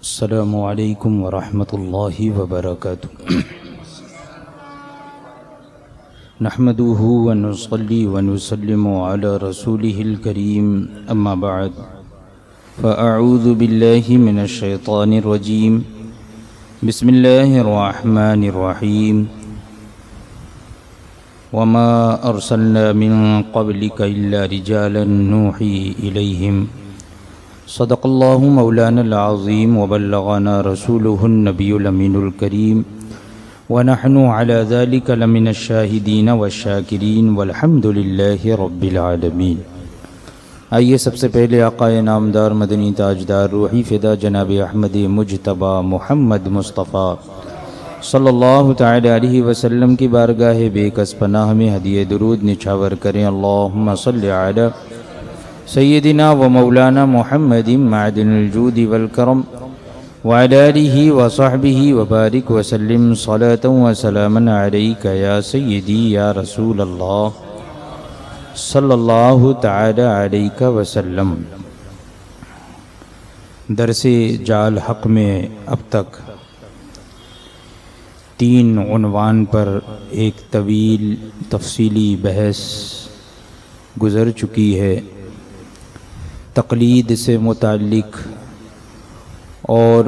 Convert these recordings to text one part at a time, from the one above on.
अस्सलामु अलैकुम वरहमतुल्लाहि वबरकातुहू। नहमदुहु व नुसल्ली व नुसल्लिमु अला रसूलिहिल करीम, अम्मा बअद, फ़अऊज़ु बिल्लाहि मिनश शैतानिर रजीम, बिस्मिल्लाहिर रहमानिर रहीम। वमा अर्सलना मिन क़ब्लिका इल्ला रिजालन नूही इलैहिम, सदक़ल्लाहु मौलानल अज़ीम व बल्लग़ना रसूलुहुन नबियुल अमीनुल करीम व नहनु अला ज़ालिका लमिनश शाहिदीन व शाकिरीन वल्हम्दुलिल्लाहि रब्बिल आलमीन। आइए सबसे पहले आक़ाए नामदार मदनी ताजदार रूही फ़िदा जनाब अहमद मुजतबा मोहम्मद मुस्तफ़ा सल्लल्लाहु तआला अलैहि वसल्लम की बारगाह बेकस पनाह में हदिये दुरूद निछावर करें। अल्लाहुम्मा सल्लि अला सय्यदिना व मौलाना मुहम्मदिन मअदिनिल जूदि वल करम व अला आलिहि व सहबिहि व बारिक व सल्लिम सलातन व सलामन अलैका या सय्यदी या रसूल अल्लाह सल्लल्लाहु तआला अलैका वसल्लम। दरसे जाल हक़ में अब तक 3 उन्वान पर एक तवील तफसीली बहस गुज़र चुकी है। तक़लीद से मुताल्लिक़ और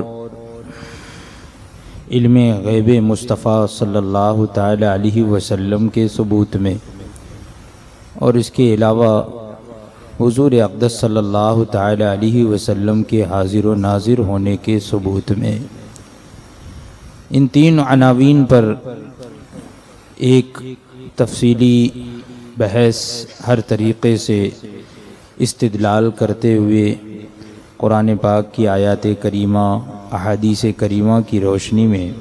इल्मे ग़ैब मुस्तफ़ा सल्लल्लाहु तआला अलैहि वसल्लम के सबूत में, और इसके अलावा हुज़ूर अक़दस सल्लल्लाहु तआला अलैहि वसल्लम के हाज़िर व नाज़िर होने के सबूत में, इन 3 अनावीन पर एक तफसीली बहस हर तरीक़े से इस्तिदलाल करते हुए कुरान पाक की आयात करीमा, अहादीस करीमा की रोशनी में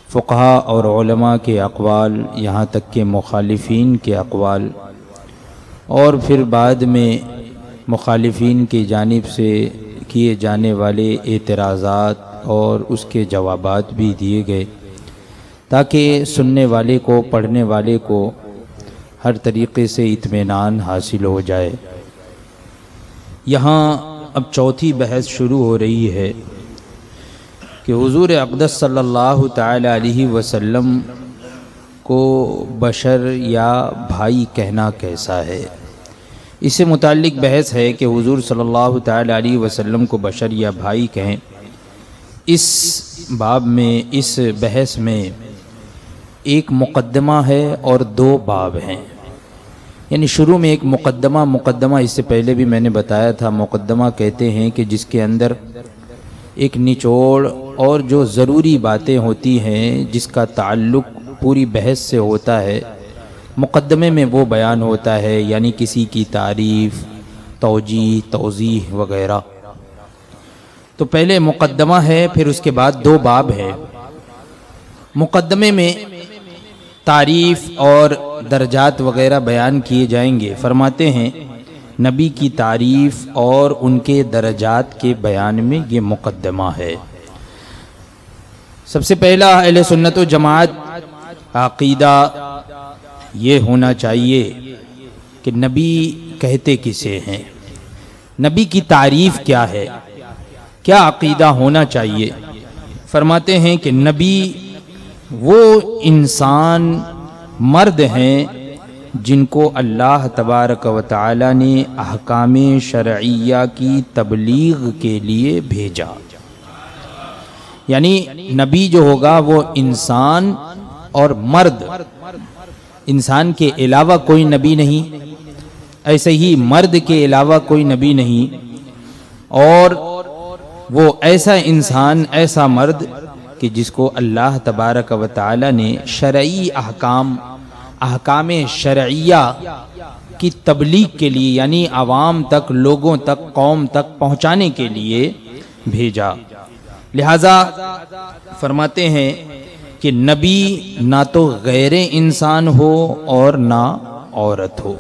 फ़ुक़हा और उलमा के अक़वाल, यहाँ तक के मुखालिफीन के अक़वाल, और फिर बाद में मुखालिफीन की जानिब से किए जाने वाले एतराज़ात और उसके जवाबात भी दिए गए, ताकि सुनने वाले को, पढ़ने वाले को हर तरीक़े से इत्मीनान हासिल हो जाए। यहाँ अब चौथी बहस शुरू हो रही है कि हुज़ूर अक़दस सल्लल्लाहु तआला अलैहि वसल्लम को बशर या भाई कहना कैसा है। इससे मुताल्लिक़ बहस है कि हुज़ूर सल्लल्लाहु तआला अलैहि वसल्लम को बशर या भाई कहें। इस बाब में, इस बहस में एक मुक़द्दमा है और 2 बाब हैं। यानी शुरू में एक मुक़द्दमा इससे पहले भी मैंने बताया था, मुक़द्दमा कहते हैं कि जिसके अंदर एक निचोड़ और जो ज़रूरी बातें होती हैं, जिसका ताल्लुक़ पूरी बहस से होता है, मुक़द्दमे में वो बयान होता है। यानी किसी की तारीफ़, तौजीह, तौज़ीह वग़ैरह। तो पहले मुक़द्दमा है, फिर उसके बाद 2 बाब है। मुक़द्दमे में तारीफ़ और दर्जात वग़ैरह बयान किए जाएंगे। फरमाते हैं नबी की तारीफ़ और उनके दर्जात के बयान में ये मुक़द्दमा है। सबसे पहला अहले सुन्नत व जमात अक़ीदा ये होना चाहिए कि नबी कहते किसे हैं, नबी की तारीफ़ क्या है, क्या अक़ीदा होना चाहिए। फरमाते हैं कि नबी वो इंसान मर्द हैं जिनको अल्लाह तबारक व तआला ने अहकाम शरइया की तबलीग के लिए भेजा। यानी नबी जो होगा वो इंसान और मर्द, इंसान के अलावा कोई नबी नहीं, ऐसे ही मर्द के अलावा कोई नबी नहीं, और वो ऐसा इंसान, ऐसा मर्द कि जिसको अल्लाह तबारक व तआला ने शरई अहकाम शरइया की तबलीग के लिए, यानी आवाम तक, लोगों तक, कौम तक पहुँचाने के लिए भेजा। लिहाजा फरमाते हैं कि नबी ना तो गैर इंसान हो और ना औरत हो।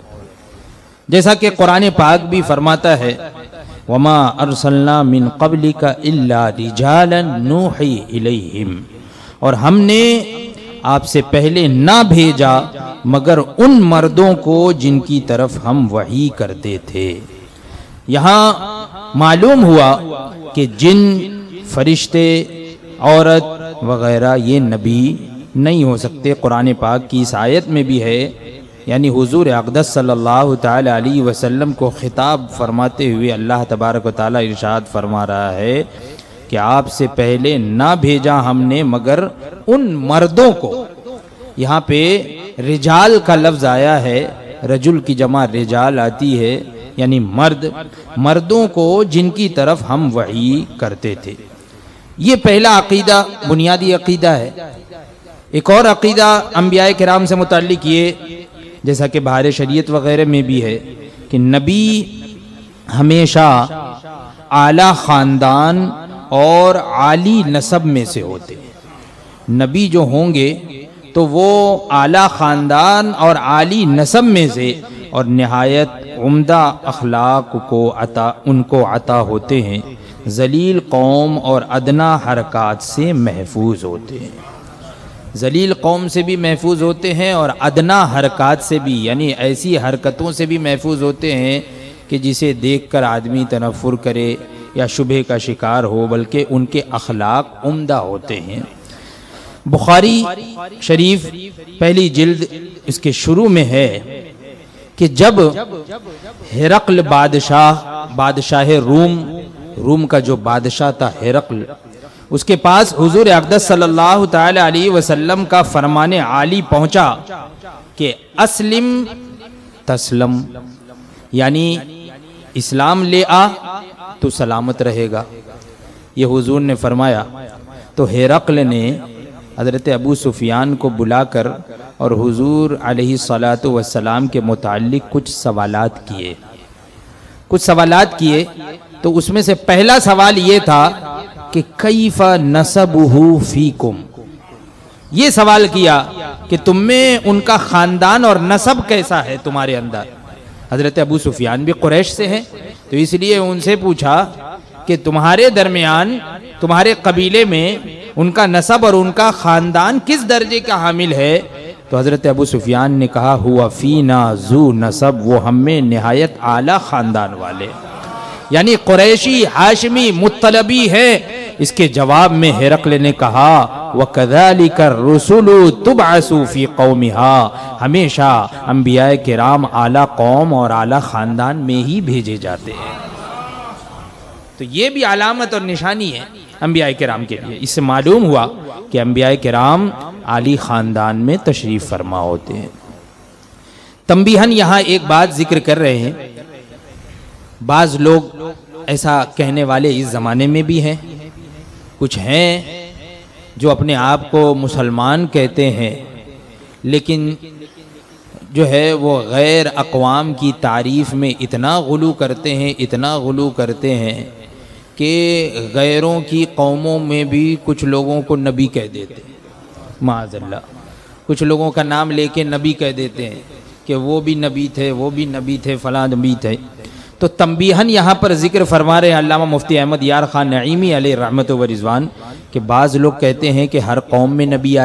जैसा कि कुरान पाक भी फरमाता है, वमा अर्सलना मिन क़ब्लिका इल्ला रिजालन नूही इलैहिम, और हमने आपसे पहले ना भेजा मगर उन मर्दों को जिनकी तरफ हम वही करते थे। यहाँ मालूम हुआ कि जिन फरिश्ते, औरत वगैरह ये नबी नहीं हो सकते। कुरान पाक की इस आयत में भी है, यानी हुजूर अक़दस सल्लल्लाहु ताला अलैहि वसल्लम को खिताब फरमाते हुए अल्लाह तबारक व तआला इरशाद फरमा रहा है कि आपसे पहले ना भेजा हमने मगर उन मर्दों को। यहाँ पे रिजाल का लफ्ज़ आया है, रजुल की जमा रिजाल आती है, यानी मर्दों को जिनकी तरफ हम वही करते थे। ये पहला अकीदा, बुनियादी अकीदा है। एक और अकीदा अंबिया किराम से मुताल्लिक ये, जैसा कि बाहर शरीयत वगैरह में भी है, कि नबी हमेशा आला ख़ानदान और आली नसब में से होते हैं। नबी जो होंगे तो वो आला ख़ानदान और आली नसब में से और नहायत उम्दा अखलाक को उनको अता होते हैं। जलील कौम और अदना हरकात से महफूज होते हैं। जलील कौम से भी महफूज होते हैं और अदना हरकात से भी, यानी ऐसी हरकतों से भी महफूज होते हैं कि जिसे देखकर आदमी तनफ़ुर करे या शुबह का शिकार हो, बल्कि उनके अखलाक उम्दा होते हैं। बुखारी शरीफ पहली जिल्द इसके शुरू में है कि जब हिरक़्ल बादशाह रूम का जो बादशाह था हिरक़्ल, उसके पास हुजूर अक़दस सल्लल्लाहु ताला अलैहि वसल्लम का फरमाने आली पहुंचा कि अस्लिम तस्लम, यानी इस्लाम ले आ तो सलामत रहेगा। ये हुजूर ने फरमाया तो हिरक़्ल ने हज़रत अबू सुफियान को बुलाकर और हुजूर अलैहिस्सलातु वस्सलाम के मुताल्लिक कुछ सवालात किए। तो उसमें से पहला सवाल ये था कि कैफ़ा नसबुहु फीकुम, ये सवाल किया कि तुम में उनका ख़ानदान और नसब कैसा है तुम्हारे अंदर। हज़रत अबू सुफियान भी कुरैश से हैं, तो इसलिए उनसे पूछा कि तुम्हारे दरमियान, तुम्हारे कबीले में उनका नसब और उनका ख़ानदान किस दर्जे का हामिल है। तो हज़रत अबू सुफियान ने कहा हुआ फ़ीना ज़ू नसब, वो हम में नहायत आला ख़ानदान वाले, यानी कुरैशी हाशमी मुत्तलबी है। इसके जवाब में हिरक़्ल ने कहा वकज़ालिका रुसुलु तुबअसु फ़ी क़ौमिहा, हमेशा अंबिया किराम आला कौम और आला ख़ानदान में ही भेजे जाते हैं। तो ये भी अलामत और निशानी है अंबिया किराम के लिए। इससे मालूम हुआ कि अंबिया किराम आली ख़ानदान में तशरीफ़ फरमा होते हैं। तंबीहन यहाँ एक बात जिक्र कर रहे हैं, बाज़ लोग ऐसा कहने वाले इस ज़माने में भी हैं, कुछ हैं जो अपने आप को मुसलमान कहते हैं, लेकिन जो है वो गैर अक़वाम की तारीफ़ में इतना गुलू करते हैं कि गैरों की कौमों में भी कुछ लोगों को नबी कह देते हैं, माअज़ल्लाह। कुछ लोगों का नाम लेके नबी कह देते हैं कि वो भी नबी थे, फ़लाँ नबी थे। तो तंबीहन यहाँ पर जिक्र फरमा रहे हैं अल्लामा मुफ्ती अहमद यार ख़ान नईमी अलैहि रहमत व रिज़वान कि बाज़ लोग कहते हैं कि हर कौम में नबी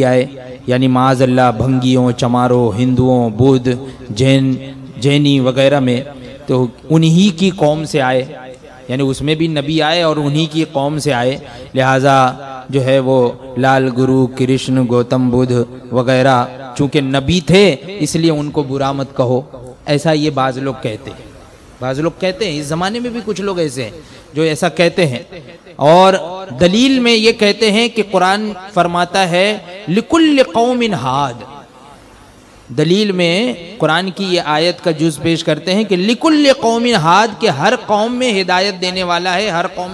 आए, यानी माअज़ल्लाह भंगियों, चमारों, हिंदुओं, बुद्ध, जैनी वगैरह में, तो उन्हीं की कौम से आए, यानी उसमें भी नबी आए और उन्हीं की कौम से आए। लिहाजा जो है वो लाल गुरु, कृष्ण, गौतम बुद्ध वगैरह चूँकि नबी थे इसलिए उनको बुरा मत कहो, ऐसा ये बाज़ लोग कहते हैं। इस ज़माने में भी कुछ लोग ऐसे हैं जो ऐसा कहते हैं। और दलील में ये कहते हैं कि कुरान फरमाता है लिकुल्ल कौमिन हाद, दलील में कुरान की ये आयत का जुज़ पेश करते हैं कि लिकुल्ल कौमिन हाद, के हर कौम में हिदायत देने वाला है, हर कौम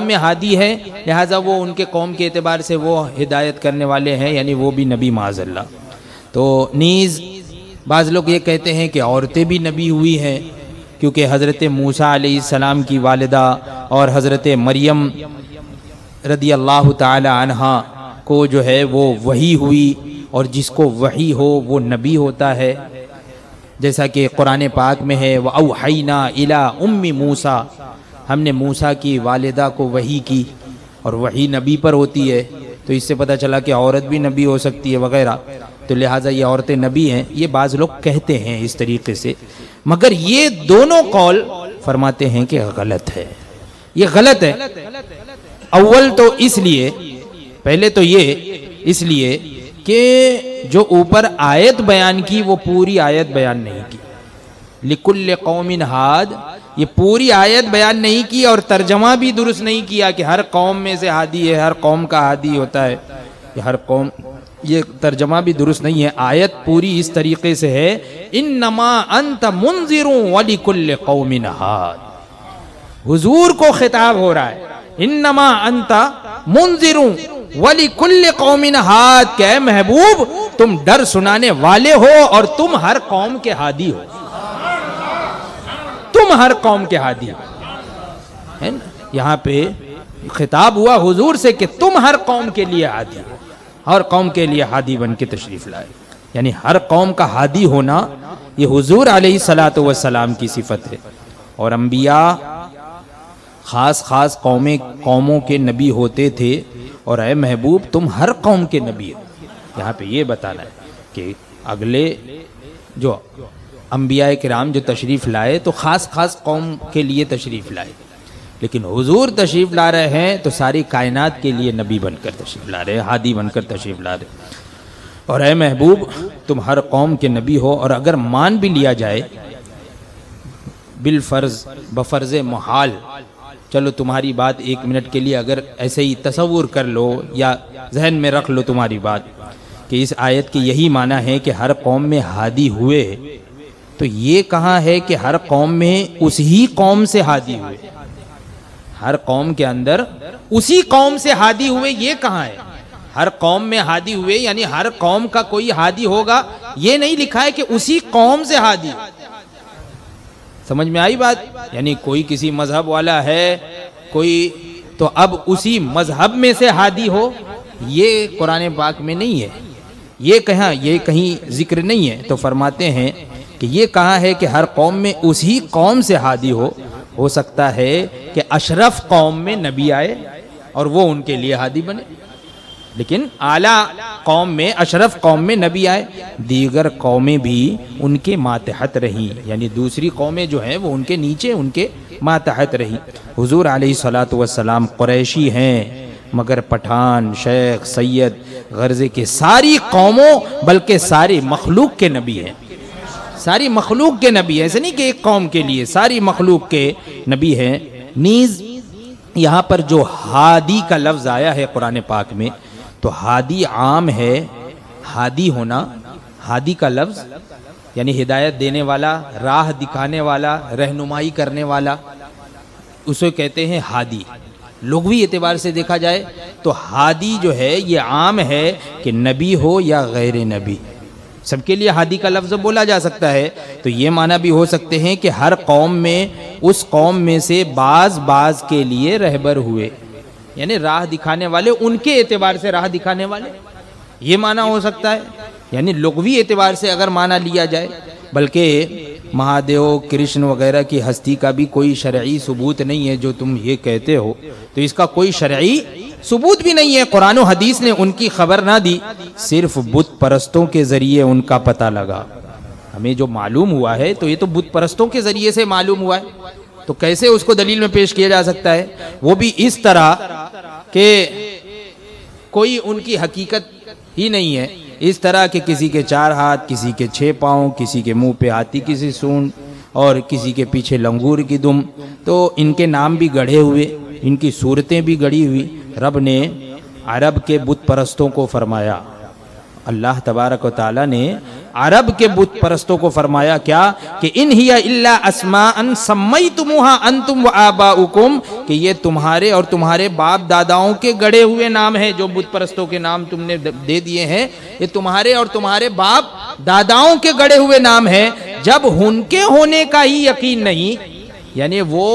में हादी है, लिहाजा वो उनके कौम के एतबार से वो हिदायत करने वाले हैं, यानी वो भी नबी माअज़ल्लाह। तो नीज़ बाज़ लोग ये कहते हैं कि औरतें भी नबी हुई हैं, क्योंकि हज़रत मूसा अलैहिस्सलाम की वालिदा और हज़रत मरियम रदी अल्लाह ताला अन्हा को जो है वो वही हुई, और जिसको वही हो वो नबी होता है। जैसा कि कुरान पाक में है व औहैना इला उम्मी मूसा, हमने मूसा की वालिदा को वही की, और वही नबी पर होती है। तो इससे पता चला कि औरत भी नबी हो सकती है वगैरह, तो लिहाजा ये औरतें नबी हैं, ये बाज़ लोग कहते हैं इस तरीके से। मगर ये दोनों कौल फरमाते हैं कि गलत है, ये गलत है। अव्वल तो इसलिए, पहले तो ये इसलिए कि जो ऊपर आयत बयान की वो पूरी आयत बयान नहीं की। लिकुल्ल कौमिन हाद, ये पूरी आयत बयान नहीं की और तर्जमा भी दुरुस्त नहीं किया कि हर कौम में से हादी है, हर कौम का हादी होता है, ये हर कौम, ये तर्जमा भी दुरुस्त नहीं है। आयत पूरी इस तरीके से है, इन्नमा अंत मुंजिरुं वलिकुल्ल कौमिन हाद। हुजूर को खिताब हो रहा है, इन्नमा अंत मुंजिरुं वलिकुल्ल कौमिन हाद, के महबूब तुम डर सुनाने वाले हो और तुम हर कौम के हादी हो, तुम हर कौम के हादी हो, है ना। यहाँ पे खिताब हुआ हुजूर से कि तुम हर कौम के लिए हादी हो, हर कौम के लिए हादी बन के तशरीफ लाए। यानी हर कौम का हादी होना ये हुजूर अलैहिस्सलातु वस्सलाम की सिफत है। और अंबिया खास खास कौमों के नबी होते थे और ऐ महबूब तुम हर कौम के नबी हो। यहाँ पे ये बताना है कि अगले जो अंबिया किराम जो तशरीफ़ लाए तो ख़ास ख़ास कौम के लिए तशरीफ़ लाए, लेकिन हुजूर तशरीफ़ ला रहे हैं तो सारी कायनात के लिए नबी बनकर तशरीफ़ ला रहे हैं, हादी बनकर तशरीफ़ ला रहे हैं। और ऐ महबूब तुम हर कौम के नबी हो। और अगर मान भी लिया जाए बिलफ़र्ज़ बफ़र्ज़ मुहाल, चलो तुम्हारी बात एक मिनट के लिए अगर ऐसे ही तसव्वुर कर लो या जहन में रख लो तुम्हारी बात कि इस आयत की यही माना है कि हर कौम में हादी हुए, तो ये कहाँ है कि हर कौम में उसी कौम से हादी हुए, हर कौम के अंदर उसी कौम से हादी हुए, ये कहाँ है? हर कौम में हादी हुए यानी हर कौम का कोई हादी होगा, ये नहीं लिखा है कि उसी कौम से हादी। समझ में आई बात? यानी कोई किसी मजहब वाला है कोई, तो अब उसी मजहब में से हादी हो, ये कुरान पाक में नहीं है, ये कहीं जिक्र नहीं है। तो फरमाते हैं कि ये कहा है कि हर कौम में उसी कौम से हादी हो सकता है कि अशरफ कौम में नबी आए और वो उनके लिए हादी बने, लेकिन आला कौम में अशरफ कौम में नबी आए, दीगर कौमें भी उनके मातहत रही, यानी दूसरी कौमें जो हैं वो उनके नीचे उनके मातहत रही। हुजूर अलैहिस्सलातु वस्सलाम कुरैशी हैं, मगर पठान, शेख, सैयद, गर्जे के सारी कौमों बल्कि सारी मखलूक के नबी हैं, सारी मखलूक के नबी है, ऐसे नहीं कि एक कौम के लिए, सारी मखलूक के नबी हैं। नीज यहाँ पर जो हादी का लफ्ज़ आया है कुरान पाक में, तो हादी आम है, हादी होना, हादी का लफ्ज़ यानी हिदायत देने वाला, राह दिखाने वाला, रहनुमाई करने वाला, उसे कहते हैं हादी। लुग़वी एतबार से देखा जाए तो हादी जो है ये आम है कि नबी हो या गैर नबी, सबके लिए हादी का लफ्ज़ बोला जा सकता है। तो ये माना भी हो सकते हैं कि हर कौम में उस कौम में से बाज के लिए रहबर हुए, यानी राह दिखाने वाले, उनके एतबार से राह दिखाने वाले, ये माना हो सकता है। यानी लुग़वी एतबार से अगर माना लिया जाए, बल्कि महादेव कृष्ण वगैरह की हस्ती का भी कोई शरई सबूत नहीं है जो तुम ये कहते हो, तो इसका कोई शरई सबूत भी नहीं है। कुरान और हदीस ने उनकी खबर ना दी, सिर्फ बुत परस्तों के जरिए उनका पता लगा। हमें जो मालूम हुआ है तो ये तो बुत परस्तों के जरिए से मालूम हुआ है, तो कैसे उसको दलील में पेश किया जा सकता है? वो भी इस तरह के कोई उनकी हकीकत ही नहीं है, इस तरह के किसी के 4 हाथ, किसी के 6 पाँव, किसी के मुंह पे हाथी की सी सूंड और किसी के पीछे लंगूर की दुम, तो इनके नाम भी गढ़े हुए, इनकी सूरतें भी गढ़ी हुई। रब ने अरब के बुत परस्तों को फरमाया, अल्लाह तबारक व तआला ने अरब के बुत परस्तों को फरमाया क्या कि इन हिया इल्ला अस्माअन सम्मयतुमुहा अंतुम व आबाउकुम, कि ये तुम्हारे और तुम्हारे बाप दादाओं के गढ़े हुए नाम है। जो बुत परस्तों के नाम तुमने दे दिए हैं ये तुम्हारे और तुम्हारे बाप दादाओं के गढ़े हुए नाम है। जब उनके होने का ही यकीन नहीं, यानी वो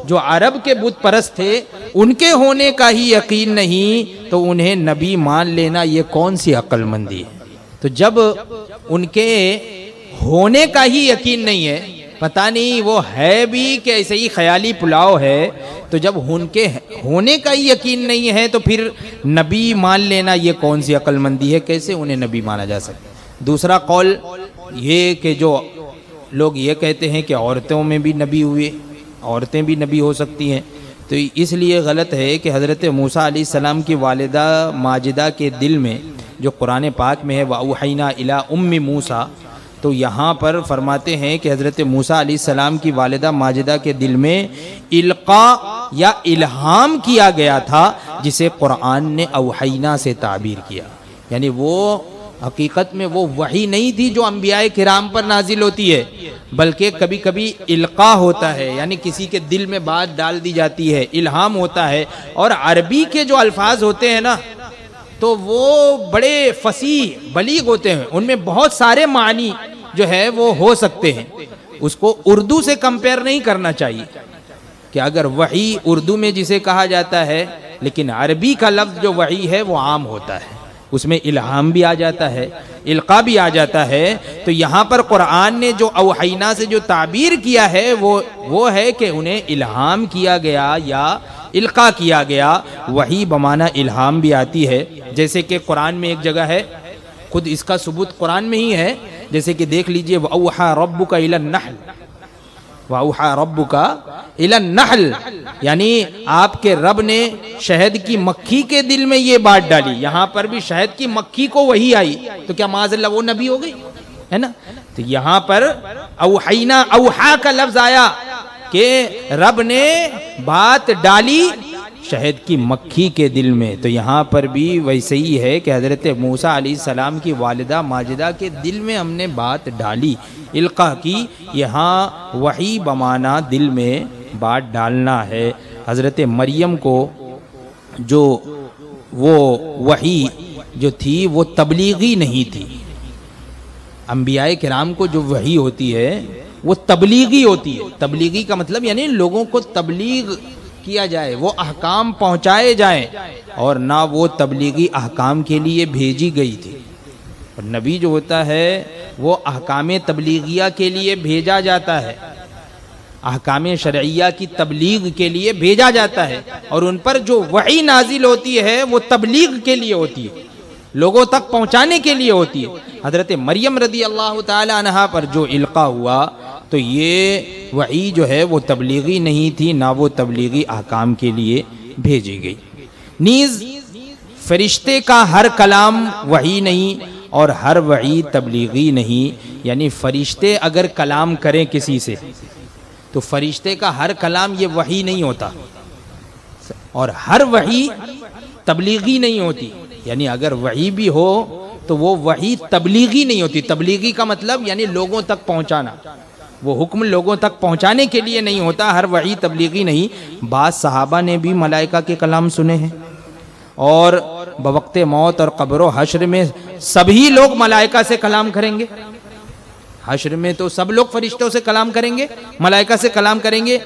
जो अरब के बुत परस्त थे उनके होने का ही यकीन नहीं, तो उन्हें नबी मान लेना ये कौन सी अक्लमंदी है? तो जब उनके होने का ही यकीन नहीं है, पता नहीं वो है भी कि ऐसे ही ख्याली पुलाव है, तो जब उनके होने का ही यकीन नहीं है तो फिर नबी मान लेना ये कौन सी अक्लमंदी है? कैसे उन्हें नबी माना जा सकता? दूसरा कौल ये कि जो लोग ये कहते हैं कि औरतों में भी नबी हुए, औरतें भी नबी हो सकती हैं। तो इसलिए गलत है कि हज़रत मूसा अलैहिस्सलाम की वालिदा माजिदा के दिल में, जो कुरान पाक में है वअवहैना इला उम्मी मूसा, तो यहाँ पर फरमाते हैं कि हज़रत मूसा अलैहिस्सलाम की वालिदा माजिदा के दिल में इल्का या इल्हाम किया गया था, जिसे कुरान ने अवहैना से ताबीर किया। यानी वो हकीकत में वो वही नहीं थी जो अंबियाए किराम पर नाजिल होती है, बल्कि कभी कभी इल्का होता है, यानी किसी के दिल में बात डाल दी जाती है, इल्हाम होता है। और अरबी के जो अल्फाज होते हैं ना, तो वो बड़े फसीह बलीग होते हैं, उनमें बहुत सारे मानी जो है वो हो सकते हैं। उसको उर्दू से कंपेयर नहीं करना चाहिए कि अगर वही उर्दू में जिसे कहा जाता है, लेकिन अरबी का लफ्ज़ जो वही है वो आम होता है, उसमें इल्हाम भी आ जाता है, इल्का भी आ जाता है। तो यहाँ पर कुरान ने जो अवहैना से जो ताबीर किया है वो है कि उन्हें इल्हाम किया गया या इल्का किया गया। वही बमाना इल्हाम भी आती है, जैसे कि कुरान में एक जगह है, खुद इसका सबूत कुरान में ही है, जैसे कि देख लीजिए वअवहा रब्बुका इलन नहल, वअवहा रब्बुका इलन नहल, यानी आपके रब ने शहद की मक्खी के दिल में ये बात डाली। यहाँ पर भी शहद की मक्खी को वही आई, तो क्या माज़अल्लाह वो नबी हो गई, है ना। तो यहाँ पर अवहैना, अवहा का लफ्ज आया कि रब ने बात डाली शहद की मक्खी के दिल में। तो यहाँ पर भी वैसे ही है कि हज़रत मूसा अलैहिस्सलाम की वालिदा माजिदा के दिल में हमने बात डाली, इल्का की। यहाँ वही बमाना दिल में बात डालना है। हज़रत मरियम को जो वो वही जो थी वो तबलीगी नहीं थी। अंबियाए किराम को जो वही होती है वो तबलीगी होती है। तबलीगी का मतलब यानी लोगों को तबलीग किया जाए, वो अहकाम पहुँचाए जाएं, और ना वो तबलीगी अहकाम के लिए भेजी गई थी। और नबी जो होता है वो अहकाम तबलीगिया के लिए भेजा जाता है, अहकाम शरइया की तबलीग के लिए भेजा जाता है, और उन पर जो वही नाजिल होती है वो तबलीग के लिए होती है, लोगों तक पहुँचाने के लिए होती है। हज़रत मरियम रदी अल्लाह ताला अन्हा पर जो इल्का हुआ, तो ये वही जो है वो तबलीगी नहीं थी, ना वो तबलीगी अहकाम के लिए भेजी गई। नीज़ फरिश्ते का हर कलाम वही नहीं और हर वही तबलीगी नहीं। यानी फरिश्ते अगर कलाम करें किसी से, तो फरिश्ते का हर कलाम ये वही नहीं होता, और हर वही तबलीगी नहीं होती। यानी अगर वही भी हो तो वो वही तबलीगी नहीं होती। तबलीगी का मतलब यानी लोगों तक पहुंचाना, वो हुक्म लोगों तक पहुंचाने के लिए नहीं होता, हर वही तबलीगी नहीं। बाद सहाबा ने भी मलाइका के कलाम सुने हैं, और बवक्ते मौत और कब्र हश्र में सभी लोग मलाइका से कलाम करेंगे। हश्र में तो सब लोग फरिश्तों से कलाम करेंगे, मलाइका से कलाम करेंगे,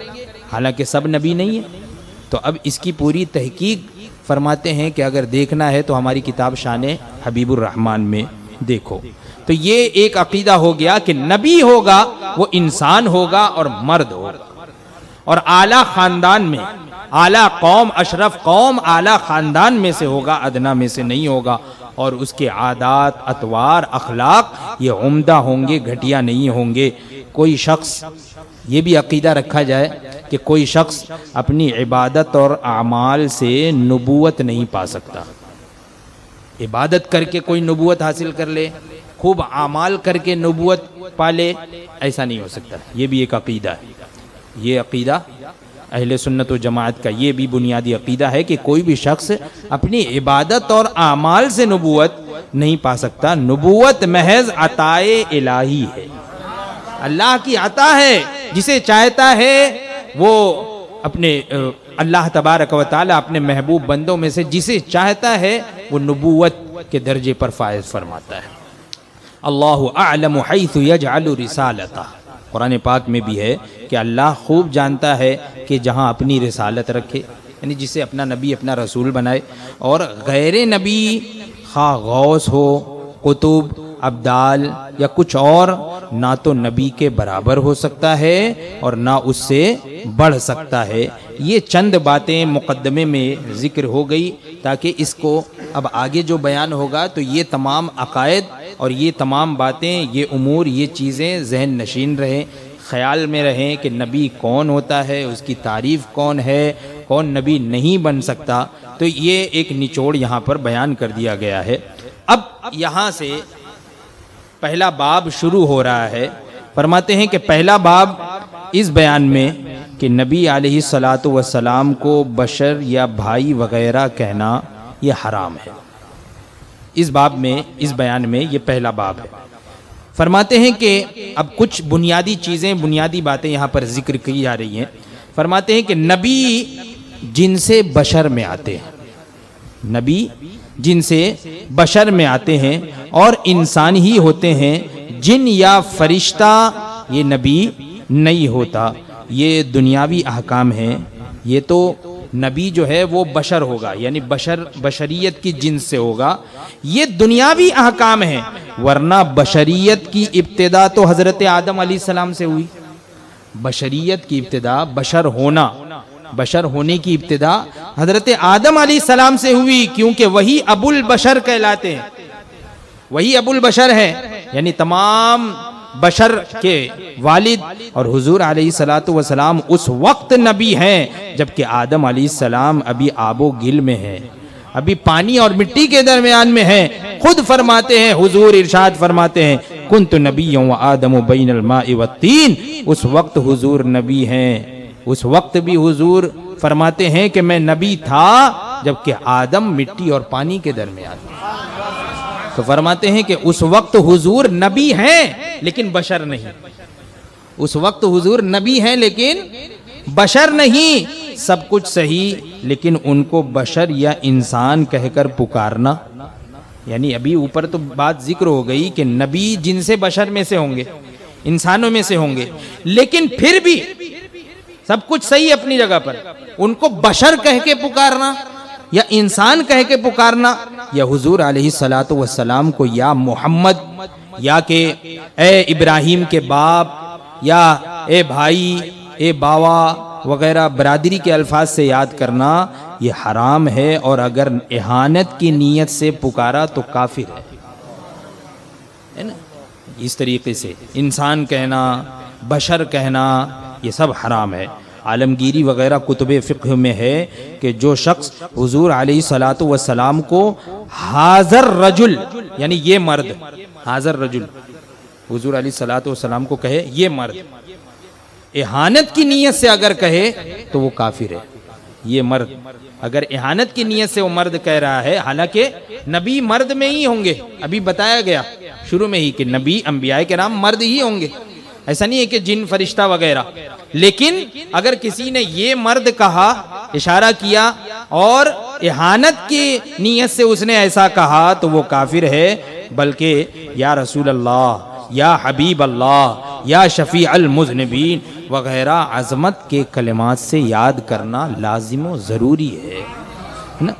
हालांकि सब नबी नहीं है। तो अब इसकी पूरी तहकीक फरमाते हैं कि अगर देखना है तो हमारी किताब शान हबीबुर रहमान में देखो। तो ये एक अकीदा हो गया कि नबी होगा वो इंसान होगा और मर्द होगा, और आला खानदान में, आला कौम, अशरफ कौम आला खानदान में से होगा, अदना में से नहीं होगा। और उसके आदात, अतवार, अखलाक ये उम्दा होंगे, घटिया नहीं होंगे। कोई शख्स, ये भी अकीदा रखा जाए कि कोई शख्स अपनी इबादत और आमाल से नबूवत नहीं पा सकता। इबादत करके कोई नबूवत हासिल कर ले, खूब आमाल करके नबूवत पाले, ऐसा नहीं हो सकता। ये भी एक अकीदा है। ये अकीदा अहले सुन्नत व जमात का ये भी बुनियादी अकीदा है कि कोई भी शख्स अपनी इबादत और आमाल से नबूवत नहीं पा सकता। नबूवत महज अताए इलाही है, अल्लाह की अता है। जिसे चाहता है वो अपने अल्लाह तबारक व तआला अपने महबूब बंदों में से जिसे चाहता है वो नबूवत के दर्जे पर फायज फरमाता है। अल्लाहु अअलमु हैसु यजअलु रिसालतह, कुरान पाक में भी है कि अल्लाह खूब जानता है कि जहाँ अपनी रिसालत रखे, यानी जिसे अपना नबी, अपना रसूल बनाए। और गैर नबी खा गौस हो, कुतुब, अब्दाल या कुछ और, ना तो नबी के बराबर हो सकता है और ना उससे बढ़ सकता है। ये चंद बातें मुकद्दमे में ज़िक्र हो गई, ताकि इसको अब आगे जो बयान होगा तो ये तमाम अकायद और ये तमाम बातें, ये उमूर, ये चीज़ें जहन नशीन रहें, ख्याल में रहें कि नबी कौन होता है, उसकी तारीफ़ कौन है, कौन नबी नहीं बन सकता। तो ये एक निचोड़ यहाँ पर बयान कर दिया गया है। अब यहाँ से पहला बाब शुरू हो रहा है। फरमाते हैं कि पहला बाब इस बयान में कि नबी अलैहिस्सलातु वस्सलाम को बशर या भाई वगैरह कहना ये हराम है। इस बाब में, इस बयान में ये पहला बाब है। फरमाते हैं कि अब कुछ बुनियादी चीज़ें, बुनियादी बातें यहाँ पर जिक्र की जा रही हैं। फरमाते हैं कि नबी जिनसे बशर में आते हैं, नबी जिनसे बशर में आते हैं और इंसान ही होते हैं, जिन या फरिश्ता ये नबी नहीं होता। ये दुनियावी अहकाम हैं। ये तो नबी जो है वो बशर होगा, यानी बशरियत की जिन्स से होगा। ये दुनियावी अहकाम है, वरना बशरियत की इब्तिदा तो हज़रत आदम अलैहिस्सलाम से हुई। बशरियत की इब्तिदा, बशर होने की इब्तिदा हज़रत आदम अलैहिस्सलाम से हुई, क्योंकि वही अबुल बशर कहलाते हैं, वही अबुल बशर है, यानी तमाम बशर के वालिद। और हुजूर अलैहिस्सलातु वस्सलाम उस वक्त नबी हैं जबकि आदम अलैहिस्सलाम अभी आबो गिल में है, अभी पानी और मिट्टी के दरमियान में है। खुद फरमाते हैं हुजूर, इरशाद फरमाते हैं, कुन्तु नबिय्यन व आदम बैनल माइ वत्तीन। उस वक्त हुजूर नबी हैं। उस वक्त भी हुजूर फरमाते हैं कि मैं नबी था जबकि आदम मिट्टी और पानी के दरमियान। तो फरमाते हैं कि उस वक्त हुजूर नबी हैं लेकिन बशर नहीं। उस वक्त हुजूर नबी हैं लेकिन बशर नहीं। सब कुछ सही, लेकिन उनको बशर या इंसान कहकर पुकारना, यानी अभी ऊपर तो बात जिक्र हो गई कि नबी जिनसे बशर में से होंगे, इंसानों में से होंगे, लेकिन फिर भी सब कुछ सही अपनी जगह पर, उनको बशर कह के पुकारना या इंसान कह के पुकारना, या हुजूर अलैहिस्सलातु वस्सलाम को या मोहम्मद, या के ए इब्राहिम के बाप, या ए भाई, ए बावा वगैरह बरादरी के अल्फाज से याद करना ये हराम है। और अगर इहानत की नीयत से पुकारा तो काफिर है ना। इस तरीके से इंसान कहना, बशर कहना, ये सब हराम है। आलमगीरी वगैरह कुतुब फ़िक़्ह में है कि जो शख्स हुजूर अलैहिस्सलातु वस्सलाम को हाज़र रजुल, यानी ये मर्द, हाज़र रजुल हुजूर अलैहिस्सलातु वस्सलाम को कहे ये मर्द, इहानत की नीयत से अगर कहे तो वो काफिर है। ये मर्द, अगर इहानत की नीयत से वो मर्द कह रहा है, हालांकि नबी मर्द में ही होंगे, अभी बताया गया शुरू में ही कि नबी अंबिया के नाम मर्द ही होंगे, ऐसा नहीं है कि जिन फरिश्ता वगैरह। लेकिन अगर किसी ने ये मर्द कहा, इशारा किया और इहानत की नीयत से उसने ऐसा कहा तो वो काफिर है। बल्कि या रसूल अल्लाह, या हबीब अल्लाह, या शफी अल मुज़निबीन वगैरह अज़मत के कलिमात से याद करना लाजिम व ज़रूरी है ना।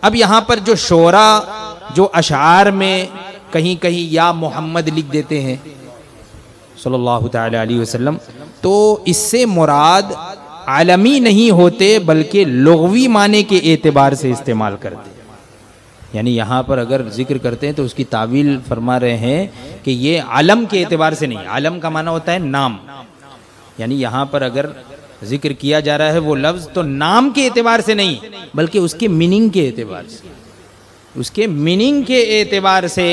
अब यहाँ पर जो शोरा, जो अशार में कहीं कहीं या मोहम्मद लिख देते हैं सल्लल्लाहु तआला अलैहि वसल्लम, तो इससे मुराद आलमी नहीं होते बल्कि लुग़वी माने के एतबार से इस्तेमाल करते हैं। यानी यहाँ पर अगर जिक्र करते हैं तो उसकी तावील फरमा रहे हैं कि ये आलम के एतबार से नहीं। आलम का माना होता है नाम, यानी यहाँ पर अगर जिक्र किया जा रहा है वो लफ्ज़ तो नाम के एतबार से नहीं बल्कि उसके मीनिंग के एतबार से, उसके मीनिंग के एतबार से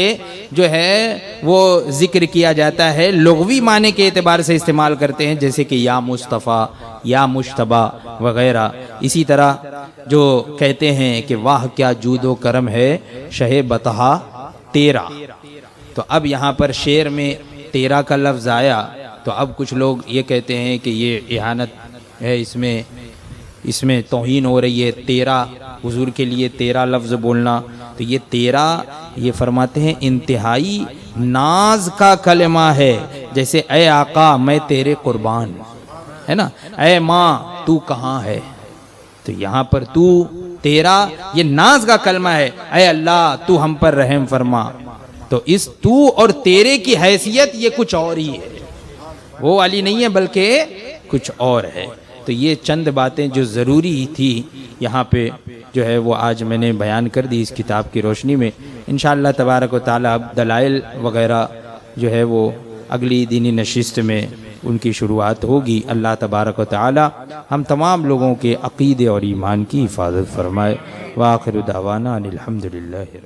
जो है वो जिक्र किया जाता है। लुग़वी माने के एतबार से इस्तेमाल करते हैं, जैसे कि या मुस्तफ़ा, या मुश्तबा वगैरह। इसी तरह जो कहते हैं कि वाह क्या जूदो करम है शहे बतहा तेरा, तो अब यहाँ पर शेर में तेरा का लफ्ज़ आया तो अब कुछ लोग ये कहते हैं कि ये इहानत है, इसमें तौहीन हो रही है। तेरा, हुजूर के लिए तेरा लफ्ज़ बोलना, तो ये तेरा, ये फरमाते हैं इंतहाई नाज का कलमा है। जैसे ए आका मैं तेरे कुर्बान, है ना, ए माँ तू कहाँ है, तो यहाँ पर तू, तेरा, ये नाज का कलमा है। ए अल्लाह तू हम पर रहम फरमा, तो इस तू और तेरे की हैसियत ये कुछ और ही है, वो वाली नहीं है बल्कि कुछ और है। तो ये चंद बातें जो ज़रूरी थी यहाँ पे जो है वो आज मैंने बयान कर दी इस किताब की रोशनी में। इंशाअल्लाह तबारक व तआला अब दलाइल वगैरह जो है वो अगली दीनी नशिस्त में उनकी शुरुआत होगी। अल्लाह तबारक व तआला हम तमाम लोगों के अक़ीदे और ईमान की हिफाजत फरमाए। व आखिर दावाना अनिल हम्दुलिल्लाहि।